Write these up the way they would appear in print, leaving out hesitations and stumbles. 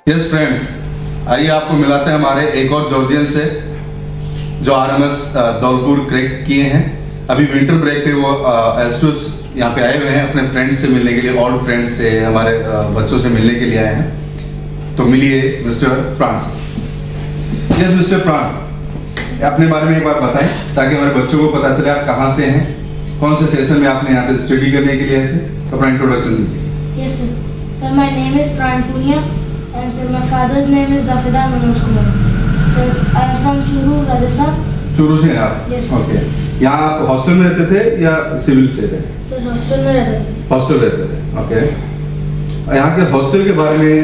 Yes friends, आइए आपको मिलाते हैं हमारे एक और जॉर्जियन से जो आरएमएस दौलपुर क्रैक किए हैं। अभी विंटर ब्रेक पे वो एस्टूस यहाँ पे आए हुए हैं अपने फ्रेंड्स से मिलने के लिए, ओल्ड फ्रेंड्स से, हमारे बच्चों से मिलने के लिए आए हैं। तो मिलिए मिस्टर प्राण से। यस मिस्टर प्राण, अपने बारे में एक बार बताएं ताकि हमारे बच्चों को पता चले आप कहाँ से हैं, कौन से सेशन में आपने यहाँ पे स्टडी करने के लिए आए थे। तो अपना इंट्रोडक्शन दीजिए। Yes, sir. Sir, my name is Pran Punia, and sir, my father's name is Dafidar Manoj Kumar. Sir, I am from Churu, Rajasthan. Churu से हैं आप? Yes. ओके। यहाँ आप हॉस्टल में रहते थे या सिविल से थे? Sir, hostel में रहते थे. हॉस्टल रहते थे, ओके। यहाँ के हॉस्टल के बारे में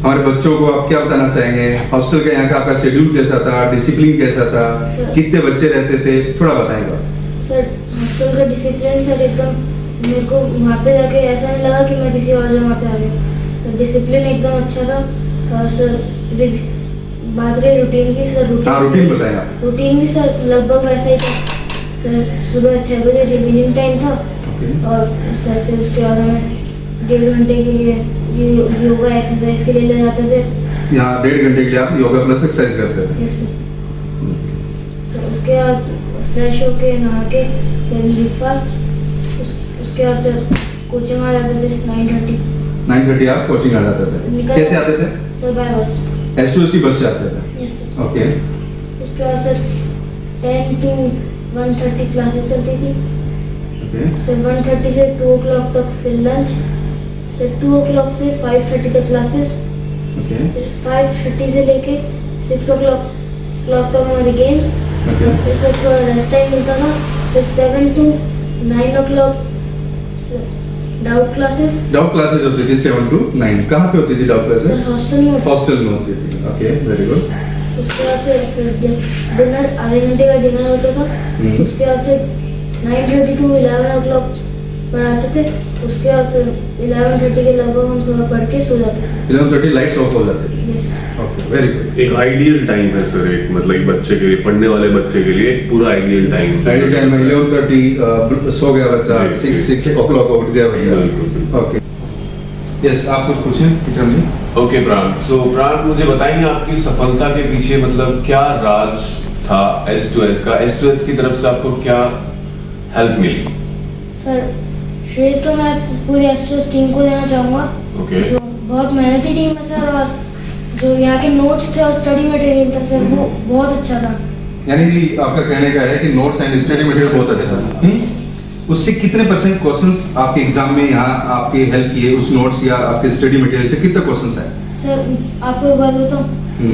हमारे बच्चों को आप क्या बताना चाहेंगे? हॉस्टल का यहाँ का आपका शेड्यूल कैसा था, डिसिप्लिन कैसा था, Sir. कितने बच्चे रहते थे, थोड़ा बताएंगे। Sir, hostel का discipline सर एकदम मेरे को वहाँ पे जाके ऐसा नहीं लगा कि मैं किसी और जगह पे आ गया। तो डिसिप्लिन एकदम अच्छा था। और सर बात रही रूटीन की, सर रूटीन बताएं आप। रूटीन भी सर लगभग वैसा ही था। सर सुबह 6 बजे रिवीजन टाइम था। ओके। और सर फिर उसके बाद हमें 1.5 घंटे के लिए योगा एक्सरसाइज के लिए ले जाते थे। यहाँ 1.5 घंटे के लिए आप योगा प्लस एक्सरसाइज करते थे? Yes sir. उसके बाद फ्रेश होके नहा के फिर ब्रेकफास्ट, उसके बाद सर कोचिंग आ जाते थे 9:30 आप कोचिंग आ जाते थे? कैसे आते थे? सर बाय बस। एस्टूस की बस से आते थे? Yes sir. ओके। उसके बाद सर 10 to 1:30 क्लासेस चलती थी। ओके। सर 1:30 से 2 o'clock तक फिर लंच। सर 2 o'clock से 5:30 तक क्लासेस। ओके। 5:30 से लेके 6 o'clock तक हमारी गेम्स। ओके। फिर सर थोड़ा रेस्ट टाइम मिलता था। फिर 7 to 9 o'clock डाउट क्लासेस होती थी 7 to 9। कहाँ पे होती थी डाउट क्लासेस? सर हॉस्टल में हॉस्टल में होती थी। Okay, very good. उसके बाद से फिर डिनर, आधे घंटे का डिनर होता था। उसके बाद से 9:30 to 11 o'clock पढ़ाते थे। उसके बाद से 11:30 के लगभग हम थोड़ा पढ़ के सो जाते थे। 11:30 लाइट्स ऑफ हो जाती थी? यस। Okay, very good. एक आइडियल टाइम है सर, एक मतलब एक बच्चे के लिए, पढ़ने वाले बच्चे के लिए एक पूरा आइडियल टाइम। आइडियल टाइम में 11:30 सो गया बच्चा, 6 o'clock उठ गया बच्चा। ओके। यस, आप कुछ पूछें विक्रम जी। ओके प्राण, सो प्राण मुझे बताएंगे आपकी सफलता के पीछे मतलब क्या राज था S2S का? S2S की तरफ से आपको क्या हेल्प मिली? सर श्रेय तो मैं पूरी एस्ट्रोस टीम को देना चाहूँगा। ओके। जो बहुत मेहनती टीम है सर, और जो यहाँ के नोट्स थे और स्टडी मटेरियल था सर वो बहुत अच्छा था। यानी कि आपका कहने का है कि नोट्स एंड स्टडी मटेरियल बहुत अच्छा था। उससे कितने % क्वेश्चंस आपके एग्जाम में यहाँ आपके हेल्प किए? उस नोट्स या आपके स्टडी मटेरियल से कितने क्वेश्चंस आए? सर आपको एक बात बताऊँ,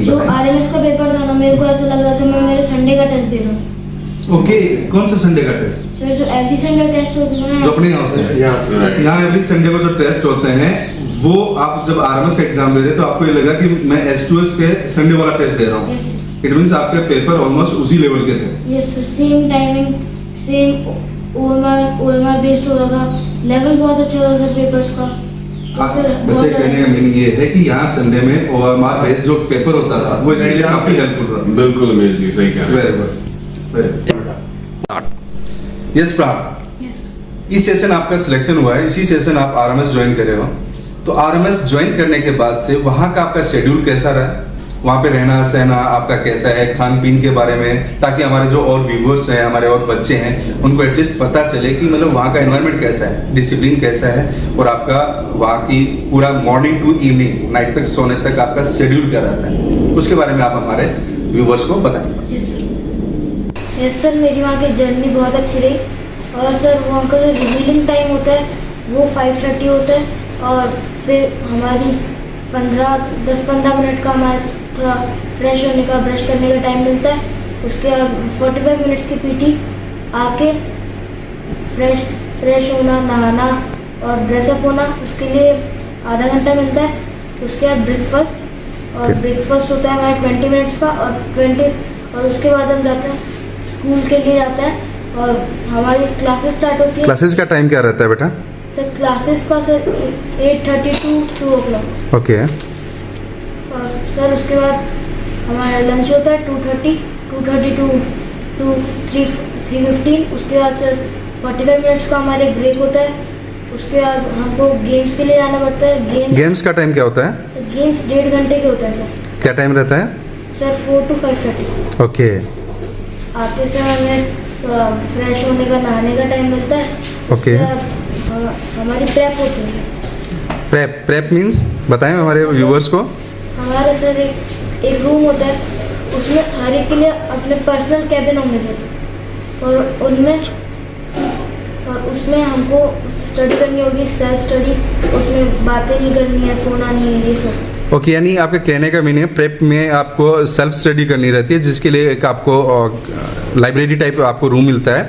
जो बताएं। आरएमएस का पेपर था ना, मेरे को ऐसा लग रहा था मैं मेरे संडे का टेस्ट दे रहा हूँ। ओके, कौन सा संडे का टेस्ट? सर जो एवरी संडे टेस्ट होते हैं जो अपने यहाँ होते हैं? यहाँ एवरी संडे को जो टेस्ट होते हैं वो आप जब आरएमएस का एग्जाम दे रहे हैं तो आपको ये लगा कि मैं S2S के संडे वाला टेस्ट दे रहा हूँ। यस इट मींस आपके पेपर ऑलमोस्ट उसी लेवल के थे। Yes sir, same timing, same OMR based हो रहा था, लेवल बहुत अच्छा था सर पेपर्स का। तो सर बच्चे कहने का मीनिंग ये है कि यहाँ संडे में OMR बेस्ड जो पेपर होता था वो इसके लिए काफी हेल्पफुल रहा। बिल्कुल अमीर जी, सही कह रहे वेरी हैं। Good, very good. यस प्राण, यस इस सेशन आपका सिलेक्शन हुआ है, इसी सेशन आप आरएमएस ज्वाइन करे हो। तो आरएमएस ज्वाइन करने के बाद से वहाँ का आपका शेड्यूल कैसा रहा? वहाँ पे रहना सहना आपका कैसा है, खान पीन के बारे में, ताकि हमारे जो और व्यूवर्स हैं, हमारे और बच्चे हैं, उनको एटलीस्ट पता चले कि मतलब वहाँ का एनवायरनमेंट कैसा है, डिसिप्लिन कैसा है, और आपका वहाँ की पूरा मॉर्निंग टू इवनिंग नाइट तक सोने तक आपका शेड्यूल क्या रहता है, उसके बारे में आप हमारे व्यूवर्स को बताएंगे। यस सर, मेरी वहाँ की जर्नी बहुत अच्छी रही। और सर वहाँ का जो रिवीलिंग टाइम होता है वो 5:30 होता है, और फिर हमारी 10-15 मिनट का हमारा थोड़ा फ्रेश होने का, ब्रश करने का टाइम मिलता है। उसके बाद 45 मिनट्स की पीटी, आके फ्रेश होना, नहाना और ड्रेसअप होना, उसके लिए आधा घंटा मिलता है। उसके बाद ब्रेकफास्ट, और ब्रेकफास्ट होता है हमारा 20 मिनट्स का, और उसके बाद हम जाते हैं स्कूल के लिए जाते हैं, और हमारी क्लासेस स्टार्ट होती है। क्लासेस का टाइम क्या रहता है बेटा? सर क्लासेस का सर 8:30 to 2 o'clock। ओके। और सर उसके बाद हमारा लंच होता है 2:30 to 3 3:15, उसके बाद सर 45 मिनट्स का हमारे ब्रेक होता है। उसके बाद हमको गेम्स के लिए जाना पड़ता है। गेम्स का टाइम क्या होता है? सर गेम्स 1.5 घंटे के होता है सर। क्या टाइम रहता है? Sir 4 to 5:30। ओके आते सर हमें थोड़ा फ्रेश होने का, नहाने का टाइम मिलता है। ओके। उसके बाद हमारी प्रेप होती है सर। प्रेप मीन्स बताएं हमारे व्यूवर्स को। हमारे सर एक रूम होता है, उसमें हर एक के लिए अपने पर्सनल कैबिन होंगे सर, और उसमें हमको स्टडी करनी होगी, सेल्फ स्टडी। उसमें बातें नहीं करनी है, सोना नहीं है, ये सब। ओके यानी आपके कहने का मीनिंग है प्रेप में आपको सेल्फ स्टडी करनी रहती है, जिसके लिए एक आपको लाइब्रेरी टाइप आपको रूम मिलता है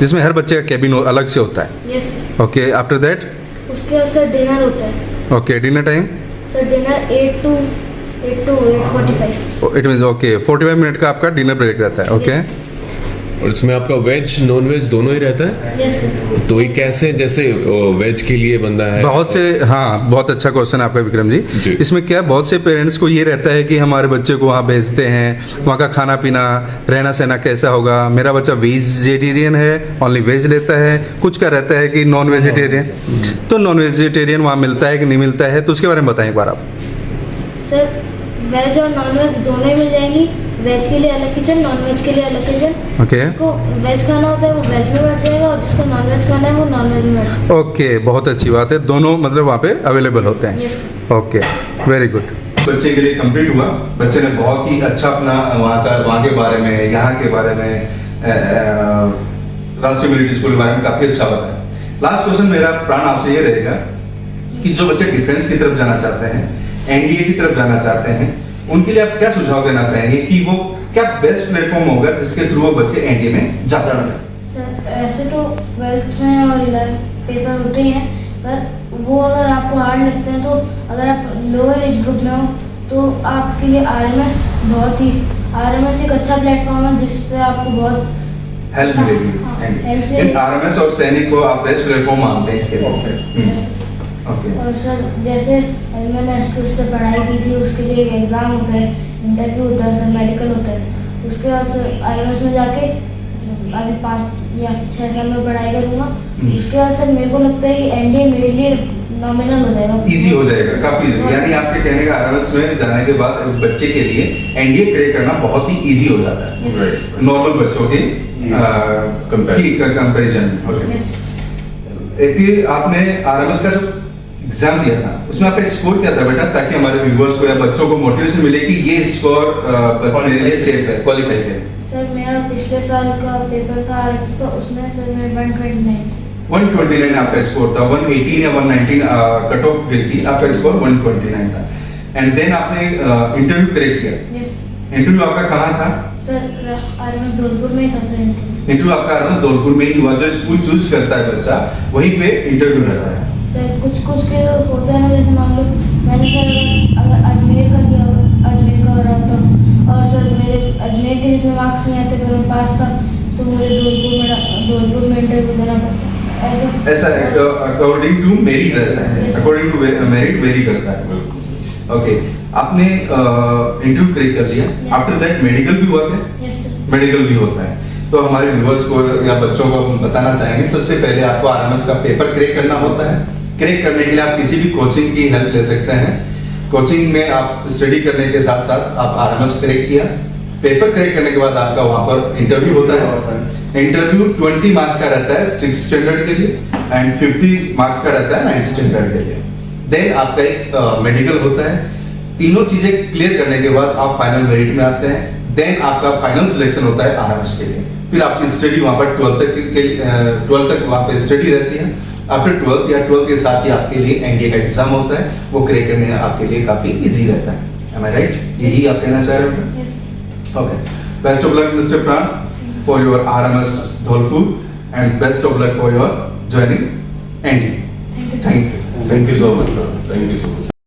जिसमें हर बच्चे का कैबिन अलग से होता है। यस। Okay after that? उसके बाद सर डिनर होता है। Okay dinner time? Sir dinner 8 to 8:45। It means okay 45 minute का आपका डिनर ब्रेक रहता है। ओके और इसमें आपका वेज नॉन वेज दोनों ही रहता है? Yes sir. तो ये कैसे, जैसे वेज के लिए बंदा है बहुत से, हाँ बहुत अच्छा क्वेश्चन आपका विक्रम जी। जी। इसमें क्या बहुत से पेरेंट्स को ये रहता है कि हमारे बच्चे को वहाँ भेजते हैं, वहाँ का खाना पीना रहना सहना कैसा होगा, मेरा बच्चा वेजिटेरियन है ओनली वेज लेता है, कुछ का रहता है कि नॉन वेजिटेरियन, तो नॉन वेजिटेरियन वहाँ मिलता है कि नहीं मिलता है, तो उसके बारे में बताएं एक बार आप। सर वेज और नॉन वेज दोनों ही मिल जाएंगी। वेज के लिए अलग किचन, नॉन वेज के लिए अलग किचन। ओके जिसको वेज खाना होता है वो वेज में बैठ जाएगा, और जिसको नॉन वेज खाना है वो नॉन वेज में बैठ जाएगा। ओके बहुत अच्छी बात है, दोनों मतलब वहाँ पे अवेलेबल होते हैं। यस। Okay very good. बच्चे के लिए कंप्लीट हुआ, बच्चे ने बहुत ही अच्छा अपना वहाँ के बारे में, यहाँ के बारे में, राष्ट्रीय मिलिट्री स्कूल के बारे में काफी अच्छा बताया। लास्ट क्वेश्चन मेरा प्राण आपसे ये रहेगा कि जो बच्चे डिफेंस की तरफ जाना चाहते हैं, एनडीए की तरफ जाना चाहते हैं, उनके लिए आप क्या सुझाव देना चाहेंगे कि वो क्या बेस्ट प्लेटफॉर्म होगा जिसके थ्रू वो बच्चे एनडीए में जा सकते हैं? सर ऐसे तो 12th में और 11th पेपर होते ही हैं, पर वो अगर आपको हार्ड लगते हैं तो अगर आप लोअर एज ग्रुप में हो तो आपके लिए आरएमएस एक अच्छा प्लेटफॉर्म है जिससे आपको बहुत हेल्प मिलेगी। हेल्प मिलेगी। आरएमएस और सैनिक को आप बेस्ट प्लेटफॉर्म मानते हैं इसके लिए? ओके। और सर जैसे मैंने एस्ट्रोस से पढ़ाई की थी, उसके लिए एक एग्ज़ाम होता है, इंटरव्यू होता है सर, मेडिकल होता है। उसके बाद सर आरएमएस में जाके अभी 5 या 6 साल में पढ़ाई करूँगा। उसके बाद सर मेरे को लगता है कि एनडीए मेरे लिए नॉमिनल हो जाएगा, इजी हो जाएगा काफी। यानी आपके कहने का आरएमएस में जाने के बाद बच्चे के लिए एनडीए क्रैक करना बहुत ही इजी हो जाता है नॉर्मल बच्चों के कंपैरिजन में। यस। एक आपने आरएमएस का जो एग्जाम दिया था उसमें आपका स्कोर क्या था बेटा, ताकि हमारे व्यूअर्स को या बच्चों को मोटिवेशन मिले कि ये स्कोर मेरे लिए सेफ है, क्वालिफाइड है? सर मेरा पिछले साल का पेपर था आरएमएस का, उसमें सर मेरा 129 आपका स्कोर था। 118 या 119 कट ऑफ गई थी, आपका स्कोर 129 था। एंड देन आपने इंटरव्यू क्रैक किया। यस। इंटरव्यू आपका कहाँ था? सर आरएमएस धौलपुर में ही था सर इंटरव्यू आपका आरएमएस धौलपुर में ही हुआ। जो स्कूल चूज करता है बच्चा वहीं पे इंटरव्यू रहता है। सर कुछ के होता है ना, जैसे मान लो मैंने सर अगर अजमेर का दिया, अजमेर का हो रहा था और सर मेरे अजमेर के जितने मार्क्स नहीं आते पर मैं पास था, तो मुझे धौलपुर में इंटरव्यू देना पड़ता। ऐसा अकॉर्डिंग टू मेरिट रहता है, अकॉर्डिंग टू मेरिट वेरी करता है। ओके आपने इंटरव्यू क्रैक कर लिया, आफ्टर दैट मेडिकल भी हुआ क्या? Yes sir. मेडिकल भी होता है। तो हमारे व्यूअर्स को या बच्चों को हम बताना चाहेंगे, सबसे पहले आपको आरएमएस का पेपर क्रैक करना होता है। क्रैक करने के लिए आप किसी भी कोचिंग की हेल्प ले सकते हैं। कोचिंग में आप स्टडी करने के साथ साथ आप आरएमएस क्रैक किया, पेपर क्रैक करने के बाद आपका वहां पर इंटरव्यू होता है। इंटरव्यू 20 मार्क्स का रहता है 6th स्टैंडर्ड के लिए एंड 50 मार्क्स का रहता है 9th स्टैंडर्ड के लिए। देन आपका एक मेडिकल होता है। तीनों चीजें क्लियर करने के बाद आप फाइनल मेरिट में आते हैं। देन आपका फाइनल सिलेक्शन होता है आरएमएस के लिए। फिर आपकी स्टडी वहां पर 12th तक वहां पे स्टडी रहती है। आफ्टर 12th या 12th के साथ ही आपके लिए एनडीए का एग्जाम होता है, वो क्रैक करने आपके लिए काफी इजी रहता है। Am I right? यही आप कहना चाह रहे हो? Yes. Okay best of luck mister Pran for your RMS Dholpur and best of luck for your joining NDA. Thank you. Thank you. Thank you so much. Thank you so much.